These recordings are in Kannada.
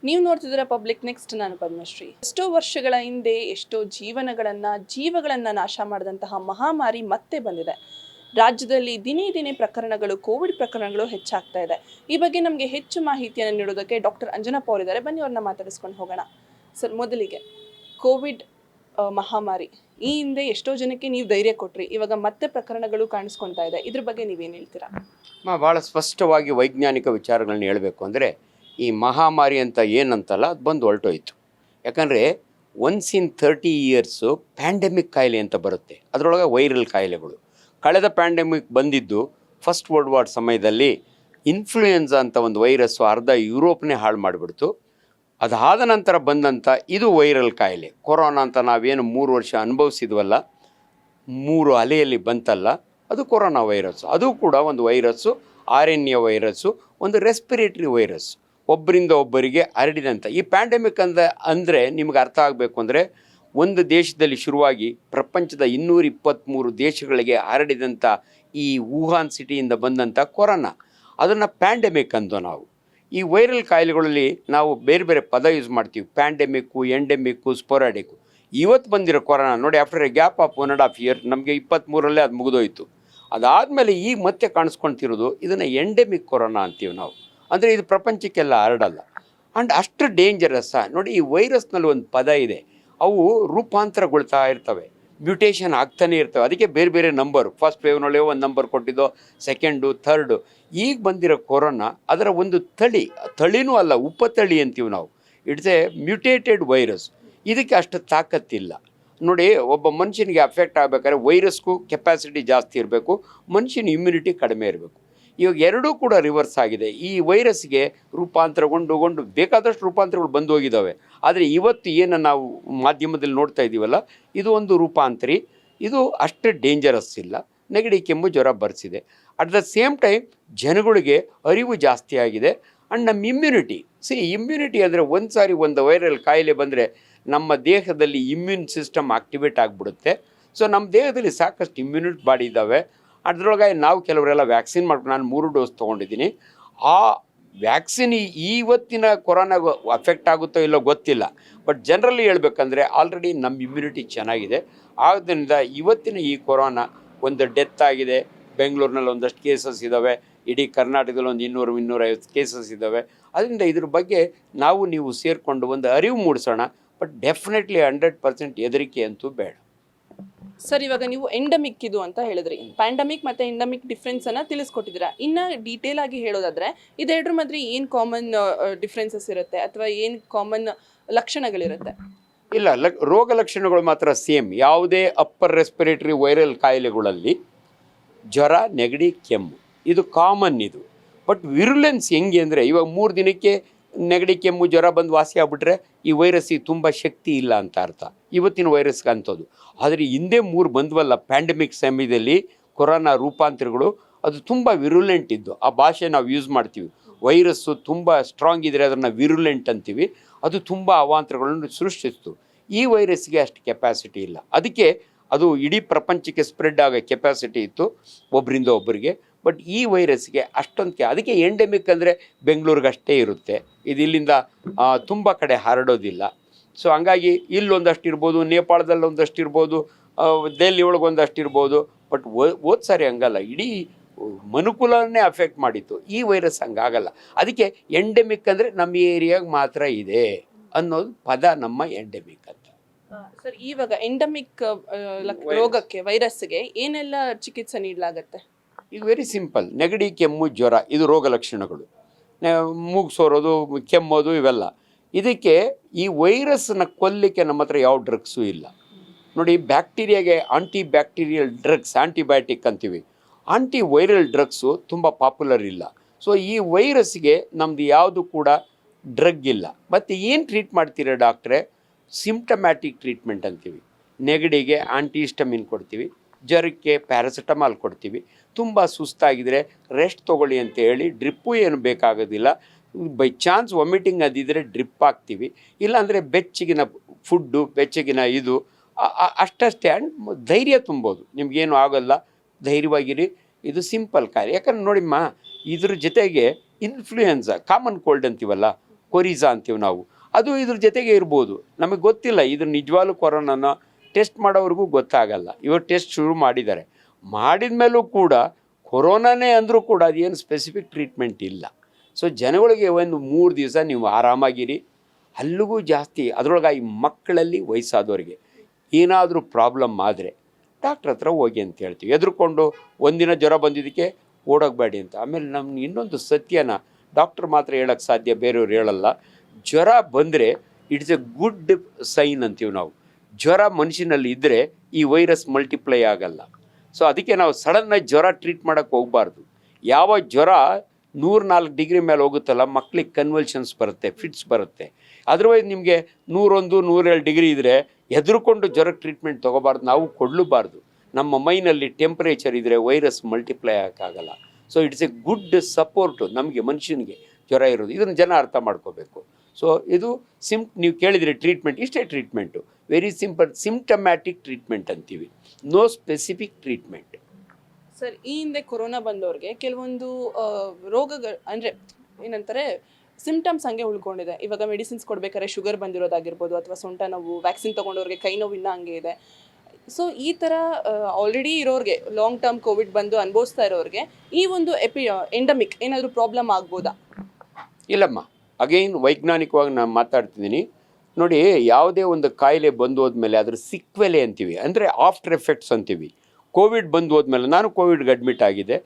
ನೀವು ನೋಡ್ತಿದ್ದೀರಾ ಪಬ್ಲಿಕ್ ನೆಕ್ಸ್ಟ್. ನಾನು ಪದ್ಮಶ್ರೀ. ಎಷ್ಟೋ ವರ್ಷಗಳ ಹಿಂದೆ ಎಷ್ಟೋ ಜೀವಗಳನ್ನು ನಾಶ ಮಾಡಿದಂತಹ ಮಹಾಮಾರಿ ಮತ್ತೆ ಬಂದಿದೆ. ರಾಜ್ಯದಲ್ಲಿ ದಿನೇ ದಿನೇ ಪ್ರಕರಣಗಳು, ಕೋವಿಡ್ ಪ್ರಕರಣಗಳು ಹೆಚ್ಚಾಗ್ತಾ ಇದೆ. ಈ ಬಗ್ಗೆ ನಮಗೆ ಹೆಚ್ಚು ಮಾಹಿತಿಯನ್ನು ನೀಡೋದಕ್ಕೆ ಡಾಕ್ಟರ್ ಅಂಜನಪ್ಪ ಅವರಿದ್ದಾರೆ. ಬನ್ನಿ ಅವ್ರನ್ನ ಮಾತಾಡಿಸ್ಕೊಂಡು ಹೋಗೋಣ. ಸರ್, ಮೊದಲಿಗೆ ಕೋವಿಡ್ ಮಹಾಮಾರಿ, ಈ ಹಿಂದೆ ಎಷ್ಟೋ ಜನಕ್ಕೆ ನೀವು ಧೈರ್ಯ ಕೊಟ್ರಿ, ಇವಾಗ ಮತ್ತೆ ಪ್ರಕರಣಗಳು ಕಾಣಿಸ್ಕೊಳ್ತಾ ಇದೆ. ಇದ್ರ ಬಗ್ಗೆ ನೀವೇನು ಹೇಳ್ತೀರಾ? ಭಾಳ ಸ್ಪಷ್ಟವಾಗಿ ವೈಜ್ಞಾನಿಕ ವಿಚಾರಗಳನ್ನ ಹೇಳಬೇಕು ಅಂದರೆ, ಈ ಮಹಾಮಾರಿ ಅಂತ ಏನಂತಲ್ಲ ಅದು ಬಂದು ಹೊರಟೋಯ್ತು. ಯಾಕಂದರೆ ಒನ್ಸ್ ಇನ್ 30 ಇಯರ್ಸು ಪ್ಯಾಂಡೆಮಿಕ್ ಕಾಯಿಲೆ ಅಂತ ಬರುತ್ತೆ. ಅದರೊಳಗೆ ವೈರಲ್ ಕಾಯಿಲೆಗಳು. ಕಳೆದ ಪ್ಯಾಂಡೆಮಿಕ್ ಬಂದಿದ್ದು ಫಸ್ಟ್ ವರ್ಲ್ಡ್ ವಾರ್ ಸಮಯದಲ್ಲಿ ಇನ್ಫ್ಲೂಯೆನ್ಸಾ ಅಂತ ಒಂದು ವೈರಸ್ಸು ಅರ್ಧ ಯುರೋಪ್ನೇ ಹಾಳು ಮಾಡಿಬಿಡ್ತು. ಅದಾದ ನಂತರ ಬಂದಂಥ ಇದು ವೈರಲ್ ಕಾಯಿಲೆ ಕೊರೋನಾ ಅಂತ ನಾವೇನು 3 ವರ್ಷ ಅನುಭವಿಸಿದ್ವಲ್ಲ, 3 ಅಲೆಯಲ್ಲಿ ಬಂತಲ್ಲ, ಅದು ಕೊರೋನಾ ವೈರಸ್ಸು. ಅದು ಕೂಡ ಒಂದು ವೈರಸ್ಸು, RNA ವೈರಸ್ಸು, ಒಂದು ರೆಸ್ಪಿರೇಟರಿ ವೈರಸ್, ಒಬ್ಬರಿಂದ ಒಬ್ಬರಿಗೆ ಹರಡಿದಂಥ. ಈ ಪ್ಯಾಂಡೆಮಿಕ್ ಅಂದರೆ ನಿಮ್ಗೆ ಅರ್ಥ ಆಗಬೇಕು ಅಂದರೆ, ಒಂದು ದೇಶದಲ್ಲಿ ಶುರುವಾಗಿ ಪ್ರಪಂಚದ 223 ದೇಶಗಳಿಗೆ ಹರಡಿದಂಥ ಈ ವುಹಾನ್ ಸಿಟಿಯಿಂದ ಬಂದಂಥ ಕೊರೋನಾ, ಅದನ್ನು ಪ್ಯಾಂಡೆಮಿಕ್ ಅಂದು ನಾವು. ಈ ವೈರಲ್ ಕಾಯಿಲೆಗಳಲ್ಲಿ ನಾವು ಬೇರೆ ಬೇರೆ ಪದ ಯೂಸ್ ಮಾಡ್ತೀವಿ. ಪ್ಯಾಂಡೆಮಿಕ್ಕು, ಎಂಡೆಮಿಕ್ಕು, ಸ್ಪೊರಾಡಿಕ್ಕು. ಇವತ್ತು ಬಂದಿರೋ ಕೊರೋನಾ ನೋಡಿ, after A gap of 1.5 year, ನಮಗೆ 23ರಲ್ಲೇ ಅದು ಮುಗಿದೋಯ್ತು. ಅದಾದಮೇಲೆ ಈಗ ಮತ್ತೆ ಕಾಣಿಸ್ಕೊಳ್ತಿರೋದು ಇದನ್ನು ಎಂಡೆಮಿಕ್ ಕೊರೋನಾ ಅಂತೀವಿ ನಾವು. ಅಂದರೆ ಇದು ಪ್ರಪಂಚಕ್ಕೆಲ್ಲ ಹರಡಲ್ಲ. ಆ್ಯಂಡ್ ಅಷ್ಟು ಡೇಂಜರಸ್. ನೋಡಿ, ಈ ವೈರಸ್ನಲ್ಲಿ ಒಂದು ಪದ ಇದೆ, ಅವು ರೂಪಾಂತರಗೊಳ್ತಾ ಇರ್ತವೆ, ಮ್ಯೂಟೇಷನ್ ಆಗ್ತಾನೆ ಇರ್ತವೆ. ಅದಕ್ಕೆ ಬೇರೆ ಬೇರೆ ನಂಬರು. ಫಸ್ಟ್ ವೇವ್ನೊಳಗೆ ಒಂದು ನಂಬರ್ ಕೊಟ್ಟಿದ್ದು, ಸೆಕೆಂಡು, ಥರ್ಡು. ಈಗ ಬಂದಿರೋ ಕೊರೋನಾ ಅದರ ಒಂದು ತಳಿನೂ ಅಲ್ಲ, ಉಪತಳಿ ಅಂತೀವಿ ನಾವು. It's A mutated virus. ಇದಕ್ಕೆ ಅಷ್ಟು ತಾಕತ್ತಿಲ್ಲ. ನೋಡಿ, ಒಬ್ಬ ಮನುಷ್ಯನಿಗೆ ಅಫೆಕ್ಟ್ ಆಗಬೇಕಾದ್ರೆ ವೈರಸ್ಗೂ ಕೆಪಾಸಿಟಿ ಜಾಸ್ತಿ ಇರಬೇಕು, ಮನುಷ್ಯನ ಇಮ್ಯುನಿಟಿ ಕಡಿಮೆ ಇರಬೇಕು. ಇವಾಗ ಎರಡೂ ಕೂಡ ರಿವರ್ಸ್ ಆಗಿದೆ. ಈ ವೈರಸ್ಗೆ ರೂಪಾಂತರಗೊಂಡು ಬೇಕಾದಷ್ಟು ರೂಪಾಂತರಗಳು ಬಂದು ಹೋಗಿದ್ದಾವೆ. ಆದರೆ ಇವತ್ತು ಏನು ನಾವು ಮಾಧ್ಯಮದಲ್ಲಿ ನೋಡ್ತಾ ಇದ್ದೀವಲ್ಲ, ಇದು ಒಂದು ರೂಪಾಂತರಿ. ಇದು ಅಷ್ಟು ಡೇಂಜರಸ್ ಇಲ್ಲ. ನೆಗಡಿ, ಕೆಮ್ಮು, ಜ್ವರ ಬರ್ಸಿದೆ. ಅಟ್ ದ ಸೇಮ್ ಟೈಮ್ ಜನಗಳಿಗೆ ಅರಿವು ಜಾಸ್ತಿ ಆಗಿದೆ. ಆ್ಯಂಡ್ ನಮ್ಮ ಇಮ್ಯುನಿಟಿ ಅಂದರೆ ಒಂದು ಸಾರಿ ಒಂದು ವೈರಲ್ ಕಾಯಿಲೆ ಬಂದರೆ ನಮ್ಮ ದೇಹದಲ್ಲಿ ಇಮ್ಯೂನ್ ಸಿಸ್ಟಮ್ ಆಕ್ಟಿವೇಟ್ ಆಗಿಬಿಡುತ್ತೆ. ಸೊ ನಮ್ಮ ದೇಹದಲ್ಲಿ ಸಾಕಷ್ಟು ಇಮ್ಯುನಿಟಿ ಬಾಡಿ ಇದ್ದಾವೆ. ಅದರೊಳಗೆ ನಾವು ಕೆಲವರೆಲ್ಲ ವ್ಯಾಕ್ಸಿನ್ ಮಾಡ್ಕೊಂಡು, ನಾನು 3 ಡೋಸ್ ತೊಗೊಂಡಿದ್ದೀನಿ. ಆ ವ್ಯಾಕ್ಸಿನ್ ಇವತ್ತಿನ ಕೊರೋನಾಗ ಅಫೆಕ್ಟ್ ಆಗುತ್ತೋ ಇಲ್ಲೋ ಗೊತ್ತಿಲ್ಲ, ಬಟ್ ಜನರಲಿ ಹೇಳ್ಬೇಕಂದ್ರೆ ಆಲ್ರೆಡಿ ನಮ್ಮ ಇಮ್ಯುನಿಟಿ ಚೆನ್ನಾಗಿದೆ. ಆದ್ದರಿಂದ ಇವತ್ತಿನ ಈ ಕೊರೋನಾ ಒಂದು ಡೆತ್ ಆಗಿದೆ. ಬೆಂಗಳೂರಿನಲ್ಲಿ ಒಂದಷ್ಟು ಕೇಸಸ್ ಇದ್ದಾವೆ, ಇಡೀ ಕರ್ನಾಟಕದಲ್ಲಿ ಒಂದು 200-250 ಕೇಸಸ್ ಇದ್ದಾವೆ. ಅದರಿಂದ ಇದ್ರ ಬಗ್ಗೆ ನೀವು ಸೇರಿಕೊಂಡು ಒಂದು ಅರಿವು ಮೂಡಿಸೋಣ. ಬಟ್ ಡೆಫಿನೆಟ್ಲಿ 100% ಹೆದರಿಕೆ ಅಂತೂ ಬೇಡ. ಸರ್, ಇವಾಗ ನೀವು ಎಂಡಮಿಕ್ ಇದು ಅಂತ ಹೇಳಿದ್ರಿ. ಪ್ಯಾಂಡಮಿಕ್ ಮತ್ತು ಎಂಡಮಿಕ್ ಡಿಫ್ರೆನ್ಸನ್ನು ತಿಳಿಸ್ಕೊಟ್ಟಿದ್ದೀರಾ. ಇನ್ನು ಡೀಟೇಲ್ ಆಗಿ ಹೇಳೋದಾದರೆ ಇದೆರಡರ ಮಧ್ಯೆ ಏನು ಕಾಮನ್ ಡಿಫ್ರೆನ್ಸಸ್ ಇರುತ್ತೆ, ಅಥವಾ ಏನು ಕಾಮನ್ ಲಕ್ಷಣಗಳಿರುತ್ತೆ? ಇಲ್ಲ, ರೋಗ ಲಕ್ಷಣಗಳು ಮಾತ್ರ ಸೇಮ್. ಯಾವುದೇ ಅಪ್ಪರ್ ರೆಸ್ಪಿರೇಟರಿ ವೈರಲ್ ಕಾಯಿಲೆಗಳಲ್ಲಿ ಜ್ವರ, ನೆಗಡಿ, ಕೆಮ್ಮು ಇದು ಕಾಮನ್. ಇದು ಬಟ್ ವಿರುಲೆನ್ಸ್ ಹೆಂಗೆ ಅಂದರೆ, ಇವಾಗ 3 ದಿನಕ್ಕೆ ನೆಗಡಿ, ಕೆಮ್ಮು, ಜ್ವರ ಬಂದು ವಾಸಿ ಆಗ್ಬಿಟ್ರೆ ಈ ವೈರಸ್ಸಿಗೆ ತುಂಬ ಶಕ್ತಿ ಇಲ್ಲ ಅಂತ ಅರ್ಥ, ಇವತ್ತಿನ ವೈರಸ್ಗೆ ಅಂಥದ್ದು. ಆದರೆ ಹಿಂದೆ 3 ಬಂದ್ವಲ್ಲ ಪ್ಯಾಂಡಮಿಕ್ ಸಮಯದಲ್ಲಿ ಕೊರೋನಾ ರೂಪಾಂತರಗಳು, ಅದು ತುಂಬ ವಿರುಲೆಂಟ್ ಇದ್ದು. ಆ ಭಾಷೆ ನಾವು ಯೂಸ್ ಮಾಡ್ತೀವಿ. ವೈರಸ್ಸು ತುಂಬ ಸ್ಟ್ರಾಂಗ್ ಇದ್ದರೆ ಅದನ್ನು ವಿರುಲೆಂಟ್ ಅಂತೀವಿ. ಅದು ತುಂಬ ಅವಾಂತರಗಳನ್ನು ಸೃಷ್ಟಿಸ್ತು. ಈ ವೈರಸ್ಗೆ ಅಷ್ಟು ಕೆಪಾಸಿಟಿ ಇಲ್ಲ. ಅದಕ್ಕೆ ಅದು ಇಡೀ ಪ್ರಪಂಚಕ್ಕೆ ಸ್ಪ್ರೆಡ್ ಆಗೋ ಕೆಪಾಸಿಟಿ ಇತ್ತು ಒಬ್ಬರಿಂದ ಒಬ್ಬರಿಗೆ. ಬಟ್ ಈ ವೈರಸ್ಗೆ ಅಷ್ಟೊಂದು ಅದಕ್ಕೆ ಎಂಡೆಮಿಕ್ ಅಂದರೆ ಬೆಂಗಳೂರಿಗೆ ಅಷ್ಟೇ ಇರುತ್ತೆ. ಇದು ಇಲ್ಲಿಂದ ತುಂಬ ಕಡೆ ಹರಡೋದಿಲ್ಲ. ಸೊ ಹಂಗಾಗಿ ಇಲ್ಲೊಂದಷ್ಟು ಇರ್ಬೋದು, ನೇಪಾಳದಲ್ಲಿ ಒಂದಷ್ಟು ಇರ್ಬೋದು, ದೆಹಲಿ ಒಳಗೆ ಒಂದಷ್ಟು ಇರ್ಬೋದು. ಬಟ್ ಹೋದ ಸಾರಿ ಹಂಗಲ್ಲ, ಇಡೀ ಮನುಕುಲನ್ನೇ ಅಫೆಕ್ಟ್ ಮಾಡಿತ್ತು. ಈ ವೈರಸ್ ಹಂಗಾಗಲ್ಲ. ಅದಕ್ಕೆ ಎಂಡೆಮಿಕ್ ಅಂದರೆ ನಮ್ಮ ಏರಿಯಾಗೆ ಮಾತ್ರ ಇದೆ ಅನ್ನೋದು ಪದ, ನಮ್ಮ ಎಂಡೆಮಿಕ್ ಅಂತ. ಸರ್, ಇವಾಗ ಎಂಡಮಿಕ್ ರೋಗಕ್ಕೆ, ವೈರಸ್ಗೆ ಏನೆಲ್ಲ ಚಿಕಿತ್ಸೆ ನೀಡಲಾಗುತ್ತೆ? ಈಗ ವೆರಿ ಸಿಂಪಲ್. ನೆಗಡಿ, ಕೆಮ್ಮು, ಜ್ವರ ಇದು ರೋಗ ಲಕ್ಷಣಗಳು. ಮೂಗು ಸೋರೋದು, ಕೆಮ್ಮೋದು ಇವೆಲ್ಲ. ಇದಕ್ಕೆ ಈ ವೈರಸ್ನ ಕೊಲ್ಲಿಕ್ಕೆ ನಮ್ಮ ಹತ್ರ ಯಾವ ಡ್ರಗ್ಸು ಇಲ್ಲ. ನೋಡಿ, ಬ್ಯಾಕ್ಟೀರಿಯಾಗೆ ಆಂಟಿ ಬ್ಯಾಕ್ಟೀರಿಯಲ್ ಡ್ರಗ್ಸ್, ಆಂಟಿಬಯೋಟಿಕ್ ಅಂತೀವಿ. ಆಂಟಿ ವೈರಲ್ ಡ್ರಗ್ಸು ತುಂಬ ಪಾಪ್ಯುಲರ್ ಇಲ್ಲ. ಸೊ ಈ ವೈರಸ್ಗೆ ನಮ್ಮದು ಯಾವುದು ಕೂಡ ಡ್ರಗ್ ಇಲ್ಲ. ಮತ್ತು ಏನು ಟ್ರೀಟ್ ಮಾಡ್ತೀರಾ ಡಾಕ್ಟ್ರೆ? ಸಿಂಪ್ಟಮ್ಯಾಟಿಕ್ ಟ್ರೀಟ್ಮೆಂಟ್ ಅಂತೀವಿ. ನೆಗಡಿಗೆ ಆಂಟಿಹಿಸ್ಟಮಿನ್ ಕೊಡ್ತೀವಿ, ಜ್ವರಕ್ಕೆ ಪ್ಯಾರಾಸಿಟಮಾಲ್ ಕೊಡ್ತೀವಿ. ತುಂಬ ಸುಸ್ತಾಗಿದ್ದರೆ ರೆಸ್ಟ್ ತೊಗೊಳ್ಳಿ ಅಂತ ಹೇಳಿ, ಡ್ರಿಪ್ಪು ಏನು ಬೇಕಾಗೋದಿಲ್ಲ. ಬೈ ಚಾನ್ಸ್ ವಾಮಿಟಿಂಗ್ ಅದಿದ್ದರೆ ಡ್ರಿಪ್ ಹಾಕ್ತೀವಿ. ಇಲ್ಲಾಂದರೆ ಬೆಚ್ಚಗಿನ ಫುಡ್ಡು, ಬೆಚ್ಚಗಿನ ಇದು ಅಷ್ಟೇ. ಆ್ಯಂಡ್ ಧೈರ್ಯ ತುಂಬೋದು, ನಿಮಗೇನು ಆಗೋಲ್ಲ, ಧೈರ್ಯವಾಗಿರಿ. ಇದು ಸಿಂಪಲ್ ಕಾಯಿಲೆ. ಯಾಕಂದ್ರೆ ನೋಡಿಮ್ಮ, ಇದ್ರ ಜೊತೆಗೆ ಇನ್ಫ್ಲೂಯೆನ್ಸಾ, ಕಾಮನ್ ಕೋಲ್ಡ್ ಅಂತೀವಲ್ಲ, ಕೊರಿಸಾ ಅಂತೀವಿ ನಾವು, ಅದು ಇದ್ರ ಜೊತೆಗೆ ಇರ್ಬೋದು. ನಮಗೆ ಗೊತ್ತಿಲ್ಲ ಇದು ನಿಜವಾಗ್ಲೂ ಕೊರೋನಾನ ಟೆಸ್ಟ್ ಮಾಡೋವ್ರಿಗೂ ಗೊತ್ತಾಗಲ್ಲ. ಇವಾಗ ಟೆಸ್ಟ್ ಶುರು ಮಾಡಿದ್ದಾರೆ, ಮಾಡಿದ ಮೇಲೂ ಕೂಡ ಕೊರೋನಾನೇ ಅಂದರೂ ಕೂಡ ಅದೇನು ಸ್ಪೆಸಿಫಿಕ್ ಟ್ರೀಟ್ಮೆಂಟ್ ಇಲ್ಲ. ಸೊ ಜನಗಳಿಗೆ ಒಂದು 3 ದಿವಸ ನೀವು ಆರಾಮಾಗಿರಿ. ಅಲ್ಲಿಗೂ ಜಾಸ್ತಿ ಅದರೊಳಗೆ ಈ ಮಕ್ಕಳಲ್ಲಿ ವಯಸ್ಸಾದವ್ರಿಗೆ ಏನಾದರೂ ಪ್ರಾಬ್ಲಮ್ ಆದರೆ ಡಾಕ್ಟ್ರ್ ಹತ್ರ ಹೋಗಿ ಅಂತ ಹೇಳ್ತೀವಿ. ಎದುರುಕೊಂಡು ಒಂದಿನ ಜ್ವರ ಬಂದಿದ್ದಕ್ಕೆ ಓಡೋಗಬೇಡಿ ಅಂತ. ಆಮೇಲೆ ನಮ್ಗೆ ಇನ್ನೊಂದು ಸತ್ಯನ ಡಾಕ್ಟ್ರ್ ಮಾತ್ರ ಹೇಳೋಕ್ಕೆ ಸಾಧ್ಯ, ಬೇರೆಯವ್ರು ಹೇಳಲ್ಲ. ಜ್ವರ ಬಂದರೆ ಇಟ್ಸ್ ಎ ಗುಡ್ ಸೈನ್ ಅಂತೀವಿ ನಾವು. ಜ್ವರ ಮನುಷ್ಯನಲ್ಲಿ ಇದ್ದರೆ ಈ ವೈರಸ್ ಮಲ್ಟಿಪ್ಲೈ ಆಗಲ್ಲ. ಸೊ ಅದಕ್ಕೆ ನಾವು ಸಡನ್ನಾಗಿ ಜ್ವರ ಟ್ರೀಟ್ ಮಾಡೋಕ್ಕೆ ಹೋಗಬಾರ್ದು. ಯಾವ ಜ್ವರ 104 ಡಿಗ್ರಿ ಮೇಲೆ ಹೋಗುತ್ತಲ್ಲ, ಮಕ್ಕಳಿಗೆ ಕನ್ವಲ್ಷನ್ಸ್ ಬರುತ್ತೆ, ಫಿಟ್ಸ್ ಬರುತ್ತೆ. ಅದರ್ವೈಸ್ ನಿಮಗೆ 101 107 ಡಿಗ್ರಿ ಇದ್ದರೆ ಹೆದರ್ಕೊಂಡು ಜ್ವರಕ್ಕೆ ಟ್ರೀಟ್ಮೆಂಟ್ ತೊಗೋಬಾರ್ದು, ನಾವು ಕೊಡಲೂಬಾರ್ದು. ನಮ್ಮ ಮೈನಲ್ಲಿ ಟೆಂಪ್ರೇಚರ್ ಇದ್ದರೆ ವೈರಸ್ ಮಲ್ಟಿಪ್ಲೈ ಆಗೋಕ್ಕಾಗಲ್ಲ. So it's a good support ನಮಗೆ ಮನುಷ್ಯನಿಗೆ ಜ್ವರ ಇರೋದು. ಇದನ್ನು ಜನ ಅರ್ಥ ಮಾಡ್ಕೋಬೇಕು. ಸೊ ಇದು ನೀವು ಕೇಳಿದರೆ ಟ್ರೀಟ್ಮೆಂಟ್ ಇಷ್ಟೇ treatment, very simple symptomatic treatment ಅಂತೀವಿ, ನೋ ಸ್ಪೆಸಿಫಿಕ್ ಟ್ರೀಟ್ಮೆಂಟ್. ಸರ್, ಈ ಹಿಂದೆ ಕೊರೋನಾ ಬಂದವ್ರಿಗೆ ಕೆಲವೊಂದು ರೋಗಗಳು ಅಂದರೆ ಏನಂತಾರೆ ಸಿಂಪ್ಟಮ್ಸ್ ಹಂಗೆ ಉಳ್ಕೊಂಡಿದೆ. ಇವಾಗ ಮೆಡಿಸಿನ್ಸ್ ಕೊಡ್ಬೇಕಾದ್ರೆ ಶುಗರ್ ಬಂದಿರೋದಾಗಿರ್ಬೋದು, ಅಥವಾ ಸೊಂಟ ನೋವು, ವ್ಯಾಕ್ಸಿನ್ ತೊಗೊಂಡವ್ರಿಗೆ ಕೈ ನೋವು ಇನ್ನೂ ಹಂಗೆ ಇದೆ. ಸೊ ಈ ಥರ ಆಲ್ರೆಡಿ ಇರೋರಿಗೆ, ಲಾಂಗ್ ಟರ್ಮ್ ಕೋವಿಡ್ ಬಂದು ಅನುಭವಿಸ್ತಾ ಇರೋರಿಗೆ ಈ ಒಂದು ಎಂಡಮಿಕ್ ಏನಾದರೂ ಪ್ರಾಬ್ಲಮ್ ಆಗ್ಬೋದಾ? ಇಲ್ಲಮ್ಮ, ಅಗೈನ್ ವೈಜ್ಞಾನಿಕವಾಗಿ ನಾನು ಮಾತಾಡ್ತಿದ್ದೀನಿ ನೋಡಿ. ಯಾವುದೇ ಒಂದು ಕಾಯಿಲೆ ಬಂದು ಹೋದ್ಮೇಲೆ ಅದ್ರ ಸಿಕ್ವೆಲೆ ಅಂತೀವಿ, ಅಂದರೆ ಆಫ್ಟರ್ ಎಫೆಕ್ಟ್ಸ್ ಅಂತೀವಿ. ಕೋವಿಡ್ ಬಂದು ಹೋದ್ಮೇಲೆ ನಾನು ಕೋವಿಡ್ಗೆ ಅಡ್ಮಿಟ್ ಆಗಿದೆ.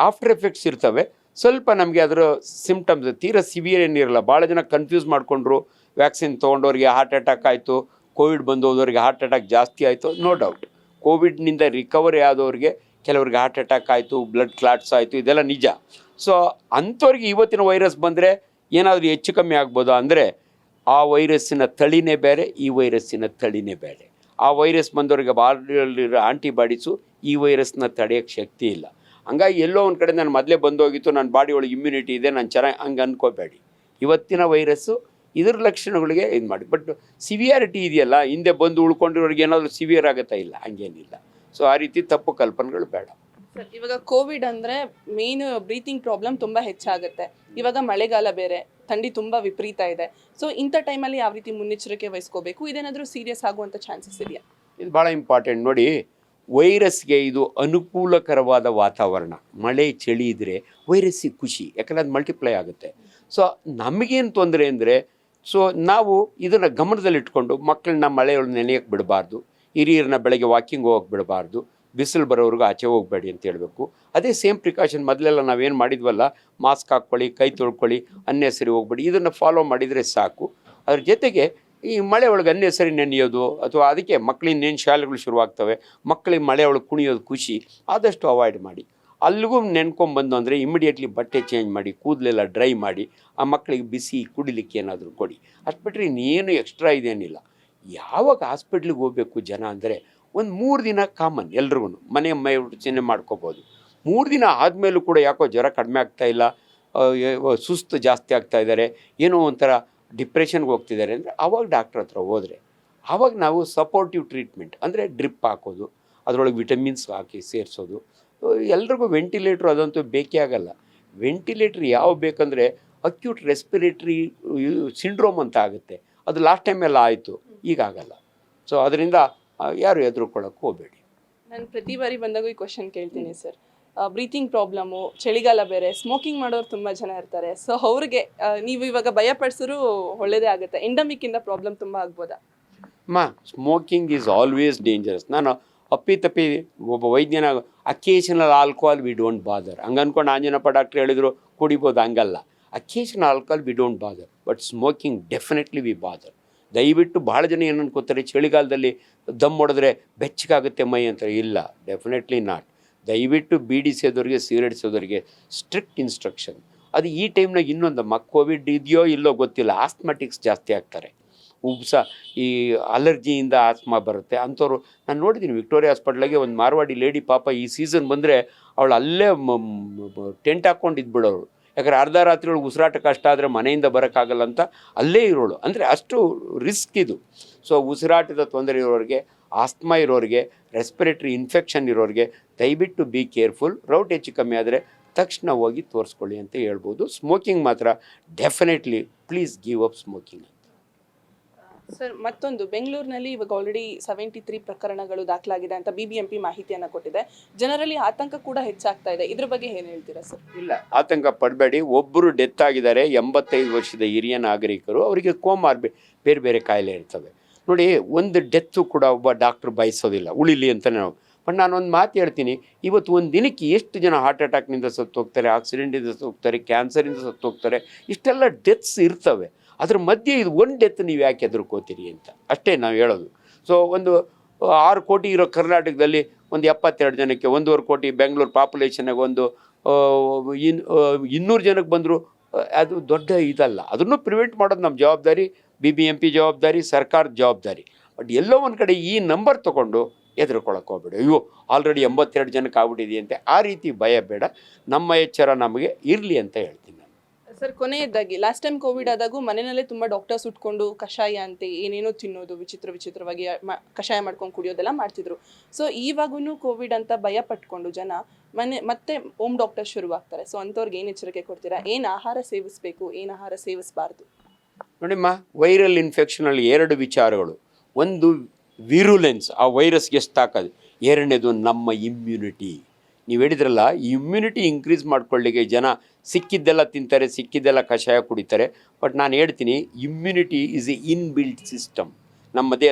ಆಫ್ಟರ್ ಎಫೆಕ್ಟ್ಸ್ ಇರ್ತವೆ. ಸ್ವಲ್ಪ ನಮಗೆ ಅದರ ಸಿಂಪ್ಟಮ್ಸ್ ತೀರಾ ಸಿವಿಯರ್ ಏನಿರಲ್ಲ. ಭಾಳ ಜನ ಕನ್ಫ್ಯೂಸ್ ಮಾಡಿಕೊಂಡ್ರು. ವ್ಯಾಕ್ಸಿನ್ ತೊಗೊಂಡವ್ರಿಗೆ ಹಾರ್ಟ್ ಅಟ್ಯಾಕ್ ಆಯಿತು, ಕೋವಿಡ್ ಬಂದು ಹೋದವ್ರಿಗೆ ಹಾರ್ಟ್ ಅಟ್ಯಾಕ್ ಜಾಸ್ತಿ ಆಯಿತು. ನೋ ಡೌಟ್, ಕೋವಿಡ್ನಿಂದ ರಿಕವರಿ ಆದವ್ರಿಗೆ ಕೆಲವ್ರಿಗೆ ಹಾರ್ಟ್ ಅಟ್ಯಾಕ್ ಆಯಿತು, ಬ್ಲಡ್ ಕ್ಲಾಟ್ಸ್ ಆಯಿತು, ಇದೆಲ್ಲ ನಿಜ. ಸೊ ಅಂಥವ್ರಿಗೆ ಇವತ್ತಿನ ವೈರಸ್ ಬಂದರೆ ಏನಾದರೂ ಹೆಚ್ಚು ಕಮ್ಮಿ ಆಗ್ಬೋದಾ ಅಂದರೆ, ಆ ವೈರಸ್ಸಿನ ತಳಿನೇ ಬೇರೆ, ಈ ವೈರಸ್ಸಿನ ತಳಿನೇ ಬೇರೆ. ಆ ವೈರಸ್ ಬಂದವರಿಗೆ ಬಾಡಿಯಲ್ಲಿರೋ ಆಂಟಿಬಾಡೀಸು ಈ ವೈರಸ್ನ ತಡೆಯೋಕ್ಕೆ ಶಕ್ತಿ ಇಲ್ಲ. ಹಂಗಾಗಿ ಎಲ್ಲೋ ಒಂದು ಕಡೆ ನಾನು ಮೊದಲೇ ಬಂದೋಗಿತ್ತು, ನನ್ನ ಬಾಡಿ ಒಳಗೆ ಇಮ್ಯುನಿಟಿ ಇದೆ, ನಾನು ಚೆನ್ನಾಗಿ ಹಂಗೆ ಅನ್ಕೋಬೇಡಿ. ಇವತ್ತಿನ ವೈರಸ್ಸು ಇದ್ರ ಲಕ್ಷಣಗಳಿಗೆ ಇದು ಮಾಡಿ. ಬಟ್ ಸಿವಿಯಾರಿಟಿ ಇದೆಯಲ್ಲ, ಹಿಂದೆ ಬಂದು ಉಳ್ಕೊಂಡಿರೋರಿಗೆ ಏನಾದರೂ ಸಿವಿಯರ್ ಆಗುತ್ತಾ? ಇಲ್ಲ, ಹಂಗೇನಿಲ್ಲ. ಸೊ ಆ ರೀತಿ ತಪ್ಪು ಕಲ್ಪನೆಗಳು ಬೇಡ. ಸರ್, ಇವಾಗ ಕೋವಿಡ್ ಅಂದರೆ ಮೇನ್ ಬ್ರೀತಿಂಗ್ ಪ್ರಾಬ್ಲಮ್ ತುಂಬ ಹೆಚ್ಚಾಗುತ್ತೆ. ಇವಾಗ ಮಳೆಗಾಲ ಬೇರೆ, ಥಂಡಿ ತುಂಬ ವಿಪರೀತ ಇದೆ. ಸೊ ಇಂಥ ಟೈಮಲ್ಲಿ ಯಾವ ರೀತಿ ಮುನ್ನೆಚ್ಚರಿಕೆ ವಹಿಸ್ಕೋಬೇಕು? ಇದೇನಾದರೂ ಸೀರಿಯಸ್ ಆಗುವಂಥ ಚಾನ್ಸಸ್ ಇದೆಯಾ? ಇದು ಭಾಳ ಇಂಪಾರ್ಟೆಂಟ್ ನೋಡಿ. ವೈರಸ್ಗೆ ಇದು ಅನುಕೂಲಕರವಾದ ವಾತಾವರಣ. ಮಳೆ ಚಳಿ ಇದ್ದರೆ ವೈರಸ್ಸಿಗೆ ಖುಷಿ, ಯಾಕಂದರೆ ಅದು ಮಲ್ಟಿಪ್ಲೈ ಆಗುತ್ತೆ. ಸೊ ನಮಗೇನು ತೊಂದರೆ ಅಂದರೆ, ಸೊ ನಾವು ಇದನ್ನು ಗಮನದಲ್ಲಿಟ್ಕೊಂಡು ಮಕ್ಕಳನ್ನ ಮಳೆಯೊಳಗೆ ನೆನೆಯೋಕ್ಕೆ ಬಿಡಬಾರ್ದು, ಹಿರಿಯರನ್ನ ಬೆಳಗ್ಗೆ ವಾಕಿಂಗ್ ಹೋಗಕ್ಕೆ ಬಿಡಬಾರ್ದು, ಬಿಸಿಲು ಬರೋವ್ರಿಗೂ ಆಚೆ ಹೋಗಬೇಡಿ ಅಂತ ಹೇಳಬೇಕು. ಅದೇ ಸೇಮ್ ಪ್ರಿಕಾಷನ್ ಮೊದಲೆಲ್ಲ ನಾವೇನು ಮಾಡಿದ್ವಲ್ಲ, ಮಾಸ್ಕ್ ಹಾಕ್ಕೊಳ್ಳಿ, ಕೈ ತೊಳ್ಕೊಳ್ಳಿ, ಅನ್ನೆಸರಿ ಹೋಗ್ಬೇಡಿ, ಇದನ್ನು ಫಾಲೋ ಮಾಡಿದರೆ ಸಾಕು. ಅದ್ರ ಜೊತೆಗೆ ಈ ಮಳೆ ಒಳಗೆ ಅನ್ನೆಸರಿ ನೆನೆಯೋದು, ಅಥವಾ ಅದಕ್ಕೆ ಮಕ್ಕಳಿಂದೇನು ಶಾಲೆಗಳು ಶುರುವಾಗ್ತವೆ, ಮಕ್ಕಳಿಗೆ ಮಳೆ ಒಳಗೆ ಕುಣಿಯೋದು ಖುಷಿ, ಆದಷ್ಟು ಅವಾಯ್ಡ್ ಮಾಡಿ. ಅಲ್ಲಿಗೂ ನೆನ್ಕೊಂಬಂದು ಅಂದರೆ ಇಮಿಡಿಯೇಟ್ಲಿ ಬಟ್ಟೆ ಚೇಂಜ್ ಮಾಡಿ, ಕೂದಲೆಲ್ಲ ಡ್ರೈ ಮಾಡಿ, ಆ ಮಕ್ಕಳಿಗೆ ಬಿಸಿ ಕುಡಿಲಿಕ್ಕೆ ಏನಾದರೂ ಕೊಡಿ. ಅಷ್ಟು ಬಿಟ್ಟರೆ ಇನ್ನೇನು ಎಕ್ಸ್ಟ್ರಾ ಇದೇನಿಲ್ಲ. ಯಾವಾಗ ಹಾಸ್ಪಿಟ್ಲಿಗೆ ಹೋಗಬೇಕು ಜನ ಅಂದರೆ, ಒಂದು 3 ದಿನ ಕಾಮನ್ ಎಲ್ರಿಗೂ, ಮನೆ ಚಿಹ್ನೆ ಮಾಡ್ಕೋಬೋದು. 3 ದಿನ ಆದಮೇಲೂ ಕೂಡ ಯಾಕೋ ಜ್ವರ ಕಡಿಮೆ ಆಗ್ತಾಯಿಲ್ಲ, ಸುಸ್ತು ಜಾಸ್ತಿ ಆಗ್ತಾ ಇದ್ದಾರೆ, ಏನೋ ಒಂಥರ ಡಿಪ್ರೆಷನ್ಗೆ ಹೋಗ್ತಿದ್ದಾರೆ ಅಂದರೆ ಆವಾಗ ಡಾಕ್ಟ್ರ್ ಹತ್ರ ಹೋದರೆ ಆವಾಗ ನಾವು ಸಪೋರ್ಟಿವ್ ಟ್ರೀಟ್ಮೆಂಟ್ ಅಂದರೆ ಡ್ರಿಪ್ ಹಾಕೋದು, ಅದರೊಳಗೆ ವಿಟಮಿನ್ಸ್ ಹಾಕಿ ಸೇರಿಸೋದು. ಎಲ್ರಿಗೂ ವೆಂಟಿಲೇಟ್ರು ಅದಂತೂ ಬೇಕೇ ಆಗಲ್ಲ. ವೆಂಟಿಲೇಟ್ರ್ ಯಾವ ಬೇಕಂದರೆ ಅಕ್ಯೂಟ್ ರೆಸ್ಪಿರೇಟ್ರಿ ಸಿಂಡ್ರೋಮ್ ಅಂತ ಆಗುತ್ತೆ. ಅದು ಲಾಸ್ಟ್ ಟೈಮ್ ಎಲ್ಲ ಆಯಿತು, ಈಗ ಆಗಲ್ಲ. ಸೊ ಅದರಿಂದ ಯಾರು ಹೆದರ್ಕೊಳ್ಳೋಕೆ ಹೋಗಬೇಡಿ. ನಾನು ಪ್ರತಿ ಬಾರಿ ಬಂದಾಗ ಈ ಕ್ವಶನ್ ಕೇಳ್ತೀನಿ ಸರ್. ಬ್ರೀತಿಂಗ್ ಪ್ರಾಬ್ಲಮ್ಮು, ಚಳಿಗಾಲ ಬೇರೆ, ಸ್ಮೋಕಿಂಗ್ ಮಾಡೋರು ತುಂಬ ಜನ ಇರ್ತಾರೆ. ಸೊ ಅವ್ರಿಗೆ ನೀವು ಇವಾಗ ಭಯಪಡಿಸಿದ್ರು ಒಳ್ಳೆಯದೇ ಆಗುತ್ತೆ. ಎಂಡಮಿಕ್ಕಿಂದ ಪ್ರಾಬ್ಲಮ್ ತುಂಬ ಆಗ್ಬೋದಾ? Smoking is always dangerous. ನಾನು ಅಪ್ಪಿತಪ್ಪಿ ಒಬ್ಬ ವೈದ್ಯನ occasional alcohol we don't bother ಹಂಗೆ ಅಂದ್ಕೊಂಡು ಆಂಜನಪ್ಪ ಡಾಕ್ಟ್ರ್ ಹೇಳಿದ್ರು ಕುಡಿಬೋದು, ಹಂಗಲ್ಲ. Occasional alcohol we don't bother, but smoking definitely we bother. ದಯವಿಟ್ಟು ಭಾಳ ಜನ ಏನು ಅನ್ಕೋತಾರೆ, ಚಳಿಗಾಲದಲ್ಲಿ ದಮ್ ಹೊಡೆದ್ರೆ ಬೆಚ್ಚಗಾಗುತ್ತೆ ಮೈ ಅಂತ. ಇಲ್ಲ, ಡೆಫಿನೆಟ್ಲಿ ನಾಟ್. ದಯವಿಟ್ಟು ಬೀಡಿ ಸೇದೋರಿಗೆ, ಸಿಗರೇಟ್ ಸೇದೋರಿಗೆ ಸ್ಟ್ರಿಕ್ಟ್ ಇನ್ಸ್ಟ್ರಕ್ಷನ್. ಅದು ಈ ಟೈಮ್ನಾಗ ಇನ್ನೊಂದಮ್ಮ, ಕೋವಿಡ್ ಇದೆಯೋ ಇಲ್ಲೋ ಗೊತ್ತಿಲ್ಲ, ಆಸ್ಮಟಿಕ್ಸ್ ಜಾಸ್ತಿ ಆಗ್ತಾರೆ. ಉಬ್ಸ ಈ ಅಲರ್ಜಿಯಿಂದ ಆಸ್ಮಾ ಬರುತ್ತೆ ಅಂಥವ್ರು ನಾನು ನೋಡಿದ್ದೀನಿ. ವಿಕ್ಟೋರಿಯಾ ಹಾಸ್ಪಿಟ್ಲಾಗೆ ಒಂದು ಮಾರ್ವಾಡಿ ಲೇಡಿ ಪಾಪ ಈ ಸೀಸನ್ ಬಂದರೆ ಅವಳು ಅಲ್ಲೇ ಟೆಂಟ್ ಹಾಕ್ಕೊಂಡು ಇದ್ಬಿಡೋರು. ಯಾಕಂದರೆ ಅರ್ಧ ರಾತ್ರಿ ಒಳಗೆ ಉಸಿರಾಟ ಕಷ್ಟ ಆದರೆ ಮನೆಯಿಂದ ಬರೋಕ್ಕಾಗಲ್ಲ ಅಂತ ಅಲ್ಲೇ ಇರೋಳು. ಅಂದರೆ ಅಷ್ಟು ರಿಸ್ಕ್ ಇದು. ಸೊ ಉಸಿರಾಟದ ತೊಂದರೆ ಇರೋರಿಗೆ, ಆಸ್ಮಾ ಇರೋರಿಗೆ, ರೆಸ್ಪಿರೇಟರಿ ಇನ್ಫೆಕ್ಷನ್ ಇರೋರಿಗೆ ದಯವಿಟ್ಟು ಬಿ ಕೇರ್ಫುಲ್. ರೌಟ್ ಹೆಚ್ಚು ಕಮ್ಮಿ ಆದರೆ ತಕ್ಷಣ ಹೋಗಿ ತೋರಿಸ್ಕೊಳ್ಳಿ ಅಂತ ಹೇಳ್ಬೋದು. ಸ್ಮೋಕಿಂಗ್ ಮಾತ್ರ definitely please give up smoking. Sir, ಮತ್ತೊಂದು ಬೆಂಗಳೂರಿನಲ್ಲಿ ಇವಾಗ ಆಲ್ರೆಡಿ 73 ಪ್ರಕರಣಗಳು ದಾಖಲಾಗಿದೆ ಅಂತ BBMP ಮಾಹಿತಿಯನ್ನು ಕೊಟ್ಟಿದೆ. ಜನರಲ್ಲಿ ಆತಂಕ ಕೂಡ ಹೆಚ್ಚಾಗ್ತಾ ಇದೆ. ಇದ್ರ ಬಗ್ಗೆ ಏನು ಹೇಳ್ತೀರಾ ಸರ್? ಇಲ್ಲ, ಆತಂಕ ಪಡಬೇಡಿ. ಒಬ್ಬರು ಡೆತ್ ಆಗಿದ್ದಾರೆ, 85 ವರ್ಷದ ಹಿರಿಯ ನಾಗರಿಕರು. ಅವರಿಗೆ ಬೇರೆ ಬೇರೆ ಕಾಯಿಲೆ ಇರ್ತವೆ. ನೋಡಿ, ಒಂದು ಡೆತ್ತು ಕೂಡ ಒಬ್ಬ ಡಾಕ್ಟ್ರ್ ಬಯಸೋದಿಲ್ಲ, ಉಳಿಲಿ ಅಂತ ನಾವು. ಬಟ್ ನಾನೊಂದು ಮಾತು ಹೇಳ್ತೀನಿ, ಇವತ್ತು ಒಂದು ದಿನಕ್ಕೆ ಎಷ್ಟು ಜನ ಹಾರ್ಟ್ ಅಟ್ಯಾಕ್ನಿಂದ ಸತ್ತು ಹೋಗ್ತಾರೆ, ಆಕ್ಸಿಡೆಂಟಿಂದ ಸತ್ತು ಹೋಗ್ತಾರೆ, ಕ್ಯಾನ್ಸರಿಂದ ಸತ್ತು ಹೋಗ್ತಾರೆ. ಇಷ್ಟೆಲ್ಲ ಡೆತ್ಸ್ ಇರ್ತವೆ. ಅದ್ರ ಮಧ್ಯೆ ಇದು ಒಂದು ಡೆತ್ ನೀವು ಯಾಕೆ ಹೆದರ್ಕೋತೀರಿ ಅಂತ ಅಷ್ಟೇ ನಾವು ಹೇಳೋದು. ಸೊ ಒಂದು 6 ಕೋಟಿ ಇರೋ ಕರ್ನಾಟಕದಲ್ಲಿ ಒಂದು 72 ಜನಕ್ಕೆ, 1.5 ಕೋಟಿ ಬೆಂಗಳೂರು ಪಾಪ್ಯುಲೇಷನ್ಗೆ ಒಂದು 200 ಜನಕ್ಕೆ ಬಂದರು, ಅದು ದೊಡ್ಡ ಇದಲ್ಲ. ಅದನ್ನು ಪ್ರಿವೆಂಟ್ ಮಾಡೋದು ನಮ್ಮ ಜವಾಬ್ದಾರಿ, BBMP ಜವಾಬ್ದಾರಿ, ಸರ್ಕಾರದ ಜವಾಬ್ದಾರಿ. ಬಟ್ ಎಲ್ಲೋ ಒಂದು ಕಡೆ ಈ ನಂಬರ್ ತೊಗೊಂಡು ಹೆದರ್ಕೊಳಕ್ಕೆ ಹೋಗ್ಬೇಡಿ. ಅಯ್ಯೋ ಆಲ್ರೆಡಿ 82 ಜನಕ್ಕೆ ಆಗ್ಬಿಟ್ಟಿದೆಯಂತೆ, ಆ ರೀತಿ ಭಯ ಬೇಡ. ನಮ್ಮ ಎಚ್ಚರ ನಮಗೆ ಇರಲಿ ಅಂತ ಹೇಳ್ತೀನಿ ನಾನು. ಸರ್, ಕೊನೆಯದಾಗಿ ಲಾಸ್ಟ್ ಟೈಮ್ ಕೋವಿಡ್ ಆದಾಗೂ ಮನೆಯಲ್ಲೇ ತುಂಬ ಡಾಕ್ಟರ್ಸ್ ಉಟ್ಕೊಂಡು ಕಷಾಯ ಅಂತೆ ಏನೇನೋ ತಿನ್ನೋದು, ವಿಚಿತ್ರವಾಗಿ ಕಷಾಯ ಮಾಡ್ಕೊಂಡು ಕುಡಿಯೋದೆಲ್ಲ ಮಾಡ್ತಿದ್ರು. ಸೊ ಇವಾಗೂ ಕೋವಿಡ್ ಅಂತ ಭಯ ಪಟ್ಕೊಂಡು ಜನ ಮತ್ತೆ ಹೋಮ್ ಡಾಕ್ಟರ್ ಶುರುವಾಗ್ತಾರೆ. ಸೊ ಅಂಥವ್ರಿಗೆ ಏನು ಎಚ್ಚರಿಕೆ ಕೊಡ್ತೀರಾ? ಏನು ಆಹಾರ ಸೇವಿಸಬೇಕು, ಏನು ಆಹಾರ ಸೇವಿಸಬಾರ್ದು? ನೋಡಿಮ್ಮ, ವೈರಲ್ ಇನ್ಫೆಕ್ಷನಲ್ಲಿ 2 ವಿಚಾರಗಳು. ಒಂದು ವಿರುಲೆನ್ಸ್, ಆ ವೈರಸ್ಗೆ ಎಷ್ಟು ತಾಕದು. ಎರಡನೇದು ನಮ್ಮ ಇಮ್ಯುನಿಟಿ. ನೀವು ಹೇಳಿದ್ರಲ್ಲ, ಇಮ್ಯುನಿಟಿ ಇನ್ಕ್ರೀಸ್ ಮಾಡ್ಕೊಳ್ಳಿಕ್ಕೆ ಜನ ಸಿಕ್ಕಿದ್ದೆಲ್ಲ ತಿಂತಾರೆ, ಸಿಕ್ಕಿದ್ದೆಲ್ಲ ಕಷಾಯ ಕುಡಿತಾರೆ. ಬಟ್ ನಾನು ಹೇಳ್ತೀನಿ, immunity is A inbuilt system.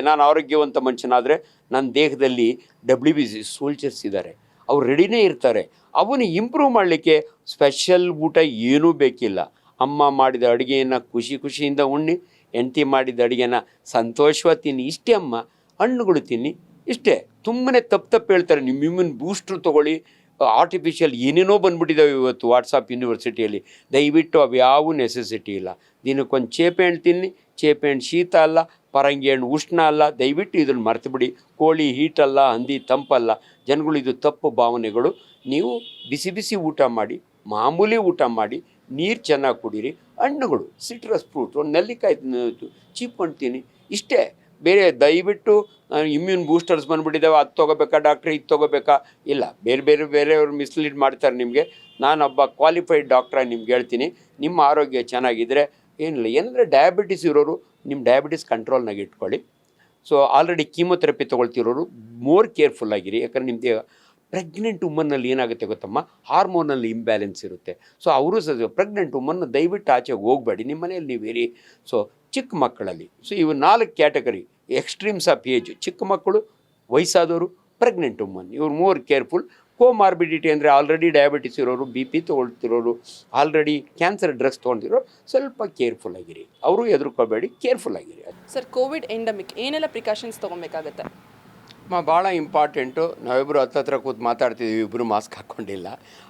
ನಾನು ಆರೋಗ್ಯವಂತ ಮನುಷ್ಯನಾದರೆ ನನ್ನ ದೇಹದಲ್ಲಿ WBC ಸೋಲ್ಜರ್ಸ್ ಇದ್ದಾರೆ, ಅವ್ರು ರೆಡಿನೇ ಇರ್ತಾರೆ. ಅವನು ಇಂಪ್ರೂವ್ ಮಾಡಲಿಕ್ಕೆ ಸ್ಪೆಷಲ್ ಊಟ ಏನೂ ಬೇಕಿಲ್ಲ. ಅಮ್ಮ ಮಾಡಿದ ಅಡುಗೆಯನ್ನು ಖುಷಿಯಿಂದ ಉಣ್ಣಿ, ಹೆಂಡತಿ ಮಾಡಿದ ಅಡುಗೆನ ಸಂತೋಷವಾಗಿ ತಿನ್ನಿ, ಇಷ್ಟೇ ಅಮ್ಮ. ಹಣ್ಣುಗಳು ತಿನ್ನಿ, ಇಷ್ಟೇ. ತುಂಬನೇ ತಪ್ಪು ಹೇಳ್ತಾರೆ, ನಿಮ್ಮ ಇಮ್ಯೂನ್ ಬೂಸ್ಟ್ರು ತೊಗೊಳ್ಳಿ, ಆರ್ಟಿಫಿಷಿಯಲ್ ಏನೇನೋ ಬಂದುಬಿಟ್ಟಿದ್ದಾವೆ ಇವತ್ತು ವಾಟ್ಸಪ್ ಯೂನಿವರ್ಸಿಟಿಯಲ್ಲಿ. ದಯವಿಟ್ಟು ಅವು ಯಾವ ನೆಸೆಸಿಟಿ ಇಲ್ಲ. ದಿನಕ್ಕೊಂದು ಚೇಪೆ ಹಣ್ಣು ತಿನ್ನಿ. ಚೇಪೆ ಹಣ್ಣು ಶೀತ ಅಲ್ಲ, ಪರಂಗಿ ಹಣ್ಣು ಉಷ್ಣ ಅಲ್ಲ. ದಯವಿಟ್ಟು ಇದನ್ನು ಮರೆತು ಬಿಡಿ. ಕೋಳಿ ಹೀಟಲ್ಲ, ಹಂದಿ ತಂಪಲ್ಲ. ಜನಗಳು ಇದು ತಪ್ಪು ಭಾವನೆಗಳು. ನೀವು ಬಿಸಿ ಊಟ ಮಾಡಿ, ಮಾಮೂಲಿ ಊಟ ಮಾಡಿ, ನೀರು ಚೆನ್ನಾಗಿ ಕುಡೀರಿ. ಹಣ್ಣುಗಳು, ಸಿಟ್ರಸ್ ಫ್ರೂಟ್, ಒಂದು ನೆಲ್ಲಿಕಾಯಿ ಚೀಪ್ ತಿನ್ನಿ, ಇಷ್ಟೇ. ಬೇರೆ ದಯವಿಟ್ಟು ಇಮ್ಯೂನ್ ಬೂಸ್ಟರ್ಸ್ ಬಂದುಬಿಟ್ಟಿದ್ದಾವೆ, ಅದು ತೊಗೋಬೇಕಾ ಡಾಕ್ಟ್ರ್, ಇದು ತೊಗೋಬೇಕಾ? ಇಲ್ಲ, ಬೇರೆಯವ್ರು ಮಿಸ್ಲೀಡ್ ಮಾಡ್ತಾರೆ ನಿಮಗೆ. ನಾನೊಬ್ಬ ಕ್ವಾಲಿಫೈಡ್ ಡಾಕ್ಟ್ರಾಗಿ ನಿಮ್ಗೆ ಹೇಳ್ತೀನಿ, ನಿಮ್ಮ ಆರೋಗ್ಯ ಚೆನ್ನಾಗಿದ್ದರೆ ಏನಿಲ್ಲ. ಏನಂದರೆ ಡಯಾಬಿಟಿಸ್ ಇರೋರು ನಿಮ್ಮ ಡಯಾಬಿಟಿಸ್ ಕಂಟ್ರೋಲ್ನಾಗ ಇಟ್ಕೊಳ್ಳಿ. ಸೊ ಆಲ್ರೆಡಿ ಕೀಮೊಥೆರಪಿ ತೊಗೊಳ್ತಿರೋರು ಮೋರ್ ಕೇರ್ಫುಲ್ಲಾಗಿರಿ. ಯಾಕಂದರೆ ನಿಮ್ಮ ದೇಹ ಪ್ರೆಗ್ನೆಂಟ್ ವುಮನ್ನಲ್ಲಿ ಏನಾಗುತ್ತೆ ಗೊತ್ತಮ್ಮ, ಹಾರ್ಮೋನಲ್ಲಿ ಇಂಬ್ಯಾಲೆನ್ಸ್ ಇರುತ್ತೆ. ಸೊ ಅವರು ಪ್ರೆಗ್ನೆಂಟ್ ವುಮನ್ ದಯವಿಟ್ಟು ಆಚೆಗೆ ಹೋಗಬೇಡಿ, ನಿಮ್ಮ ಮನೆಯಲ್ಲಿ ನೀವು ಇರಿ. ಸೊ ಚಿಕ್ಕ ಮಕ್ಕಳಲ್ಲಿ ಇವು 4 ಕ್ಯಾಟಗರಿ ಎಕ್ಸ್ಟ್ರೀಮ್ಸ್ ಆಫ್ ಏಜ್: ಚಿಕ್ಕ ಮಕ್ಕಳು, ವಯಸ್ಸಾದವರು, ಪ್ರೆಗ್ನೆಂಟ್ ವುಮನ್. ಇವ್ರು ಮೋರ್ ಕೇರ್ಫುಲ್. ಕೋಮಾರ್ಬಿಡಿಟಿ ಅಂದರೆ ಆಲ್ರೆಡಿ ಡಯಾಬಿಟಿಸ್ ಇರೋರು, BP ತೊಗೊಳ್ತಿರೋರು, ಆಲ್ರೆಡಿ ಕ್ಯಾನ್ಸರ್ ಡ್ರಗ್ಸ್ ತೊಗೊಳ್ತಿರೋರು ಸ್ವಲ್ಪ ಕೇರ್ಫುಲ್ ಆಗಿರಿ. ಅವರು ಹೆದರ್ಕೋಬೇಡಿ, ಕೇರ್ಫುಲ್ ಆಗಿರಿ. ಸರ್, ಕೋವಿಡ್ ಎಂಡಮಿಕ್ ಏನೆಲ್ಲ ಪ್ರಿಕಾಷನ್ಸ್ ತೊಗೊಬೇಕಾಗತ್ತೆ? ಭಾಳ ಇಂಪಾರ್ಟೆಂಟು. ನಾವಿಬ್ಬರು ಹತ್ತತ್ರ ಕೂತು ಮಾತಾಡ್ತಿದ್ದೀವಿ, ಇಬ್ಬರು ಮಾಸ್ಕ್ ಹಾಕ್ಕೊಂಡಿಲ್ಲ.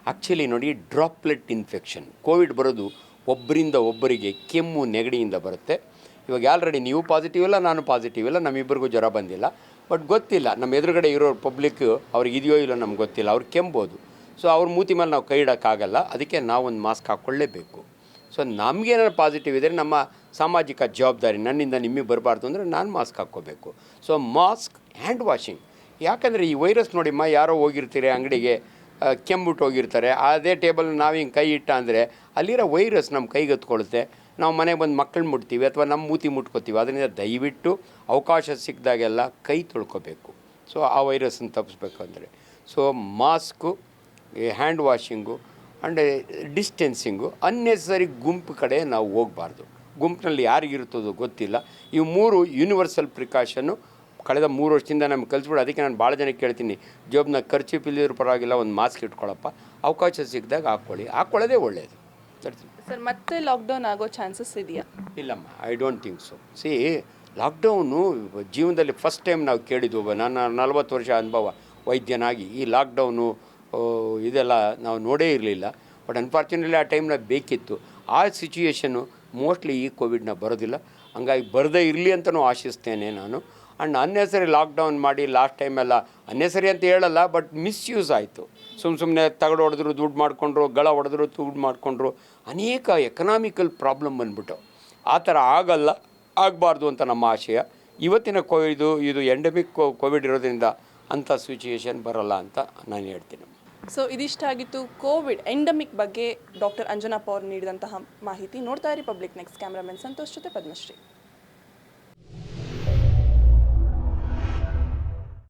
ಆ್ಯಕ್ಚುಲಿ ನೋಡಿ, ಡ್ರಾಪ್ಲೆಟ್ ಇನ್ಫೆಕ್ಷನ್ ಕೋವಿಡ್ ಬರೋದು ಒಬ್ಬರಿಂದ ಒಬ್ಬರಿಗೆ ಕೆಮ್ಮು ನೆಗಡಿಯಿಂದ ಬರುತ್ತೆ. ಇವಾಗ ಆಲ್ರೆಡಿ ನೀವು ಪಾಸಿಟಿವ್ ಇಲ್ಲ, ನಾನು ಪಾಸಿಟಿವ್ ಇಲ್ಲ, ನಮ್ಮಿಬ್ಬರಿಗೂ ಜ್ವರ ಬಂದಿಲ್ಲ. ಬಟ್ ಗೊತ್ತಿಲ್ಲ, ನಮ್ಮ ಎದುರುಗಡೆ ಇರೋ ಪಬ್ಲಿಕ್ ಅವ್ರಿಗೆ ಇದೆಯೋ ಇಲ್ಲೋ ನಮ್ಗೆ ಗೊತ್ತಿಲ್ಲ, ಅವ್ರು ಕೆಮ್ಬೋದು. ಸೊ ಅವ್ರ ಮೂತಿ ಮೇಲೆ ನಾವು ಕೈ ಇಡೋಕ್ಕಾಗಲ್ಲ, ಅದಕ್ಕೆ ನಾವೊಂದು ಮಾಸ್ಕ್ ಹಾಕ್ಕೊಳ್ಳೇಬೇಕು. ಸೊ ನಮಗೇನಾದ್ರು ಪಾಸಿಟಿವ್ ಇದ್ದರೆ ನಮ್ಮ ಸಾಮಾಜಿಕ ಜವಾಬ್ದಾರಿ, ನನ್ನಿಂದ ನಿಮಗೆ ಬರಬಾರ್ದು ಅಂದರೆ ನಾನು ಮಾಸ್ಕ್ ಹಾಕ್ಕೋಬೇಕು. So mask, hand washing. ಯಾಕಂದರೆ ಈ ವೈರಸ್ ನೋಡಿಮ್ಮ, ಯಾರೋ ಹೋಗಿರ್ತೀರಿ ಅಂಗಡಿಗೆ, ಕೆಮ್ಬಿಟ್ಟು ಹೋಗಿರ್ತಾರೆ, ಅದೇ ಟೇಬಲ್ ನಾವು ಹಿಂಗೆ ಕೈ ಇಟ್ಟ ಅಂದರೆ ಅಲ್ಲಿರೋ ವೈರಸ್ ನಮ್ಮ ಕೈಗೆ ಹತ್ಕೊಳ್ಳುತ್ತೆ. ನಾವು ಮನೆಗೆ ಬಂದು ಮಕ್ಕಳನ್ನ ಮುಟ್ತೀವಿ ಅಥವಾ ನಮ್ಮ ಮೂತಿ ಮುಟ್ಕೋತೀವಿ. ಅದರಿಂದ ದಯವಿಟ್ಟು ಅವಕಾಶ ಸಿಕ್ಕಿದಾಗೆಲ್ಲ ಕೈ ತೊಳ್ಕೊಬೇಕು. ಸೊ ಆ ವೈರಸ್ಸನ್ನು ತಪ್ಪಿಸ್ಬೇಕು ಅಂದರೆ so mask, hand washing and distancing. Unnecessary ಗುಂಪು ಕಡೆ ನಾವು ಹೋಗಬಾರ್ದು. ಗುಂಪಿನಲ್ಲಿ ಯಾರಿಗಿರ್ತದೋ ಗೊತ್ತಿಲ್ಲ. ಇವು 3 ಯೂನಿವರ್ಸಲ್ ಪ್ರಿಕಾಷನ್ನು ಕಳೆದ 3 ವರ್ಷದಿಂದ ನಮ್ಗೆ ಕಲಿಸ್ಬಿಡು. ಅದಕ್ಕೆ ನಾನು ಭಾಳ ಜನಕ್ಕೆ ಕೇಳ್ತೀನಿ, ಜಾಬ್ನ ಖರ್ಚು ಇಲ್ಲದಿರೋ ಪರವಾಗಿಲ್ಲ, ಒಂದು ಮಾಸ್ಕ್ ಇಟ್ಕೊಳ್ಳಪ್ಪ, ಅವಕಾಶ ಸಿಕ್ಕಿದಾಗ ಹಾಕ್ಕೊಳ್ಳೋದೇ ಒಳ್ಳೆಯದು. ಸರ್, ಮತ್ತೆ ಲಾಕ್ಡೌನ್ ಆಗೋ ಚಾನ್ಸಸ್ ಇದೆಯಾ? ಇಲ್ಲಮ್ಮ, I don't think so. Lockdown ಜೀವನದಲ್ಲಿ ಫಸ್ಟ್ ಟೈಮ್ ನಾವು ಕೇಳಿದ್ವು. ನನ್ನ 40 ವರ್ಷ ಅನುಭವ ವೈದ್ಯನಾಗಿ ಈ ಲಾಕ್ಡೌನು ಇದೆಲ್ಲ ನಾವು ನೋಡೇ ಇರಲಿಲ್ಲ. ಬಟ್ ಅನ್ಫಾರ್ಚುನೇಟ್ಲಿ ಆ ಟೈಮ್ನ ಬೇಕಿತ್ತು. ಆ ಸಿಚುಯೇಷನ್ನು ಮೋಸ್ಟ್ಲಿ ಈ ಕೋವಿಡ್ನ ಬರೋದಿಲ್ಲ. ಹಂಗಾಗಿ ಬರದೇ ಇರಲಿ ಅಂತಲೂ ಆಶಿಸ್ತೇನೆ ನಾನು. ಆ್ಯಂಡ್ ಅನ್ನೆಸರಿ ಲಾಕ್ಡೌನ್ ಮಾಡಿ ಲಾಸ್ಟ್ ಟೈಮೆಲ್ಲ ಅನ್ನೆಸರಿ ಅಂತ ಹೇಳಲ್ಲ, ಬಟ್ ಮಿಸ್ಯೂಸ್ ಆಯಿತು. ಸುಮ್ಮನೆ ತಗಡು ಹೊಡೆದ್ರು, ದುಡ್ಡು ಮಾಡಿಕೊಂಡ್ರು, ಗಳ ಹೊಡೆದ್ರು, ದುಡ್ಡು ಮಾಡಿಕೊಂಡ್ರು, ಅನೇಕ ಎಕನಾಮಿಕಲ್ ಪ್ರಾಬ್ಲಮ್ ಬಂದ್ಬಿಟ್ಟು. ಆ ಥರ ಆಗಬಾರ್ದು ಅಂತ ನಮ್ಮ ಆಶಯ. ಇವತ್ತಿನ ಇದು ಎಂಡೆಮಿಕ್ ಕೋವಿಡ್ ಇರೋದ್ರಿಂದ ಅಂಥ ಸಿಚುಯೇಷನ್ ಬರೋಲ್ಲ ಅಂತ ನಾನು ಹೇಳ್ತೀನಿ. ಸೊ ಇದಿಷ್ಟಾಗಿತ್ತು ಕೋವಿಡ್ ಎಂಡಮಿಕ್ ಬಗ್ಗೆ ಡಾಕ್ಟರ್ ಅಂಜನಪ್ಪ ಅವರು ನೀಡಿದಂತಹ ಮಾಹಿತಿ. ನೋಡ್ತಾ ಇರಿ ಪಬ್ಲಿಕ್ ನೆಕ್ಸ್ಟ್. ಕ್ಯಾಮ್ರಾಮನ್ ಸಂತೋಷ್ ಜೊತೆ ಪದ್ಮಶ್ರೀ.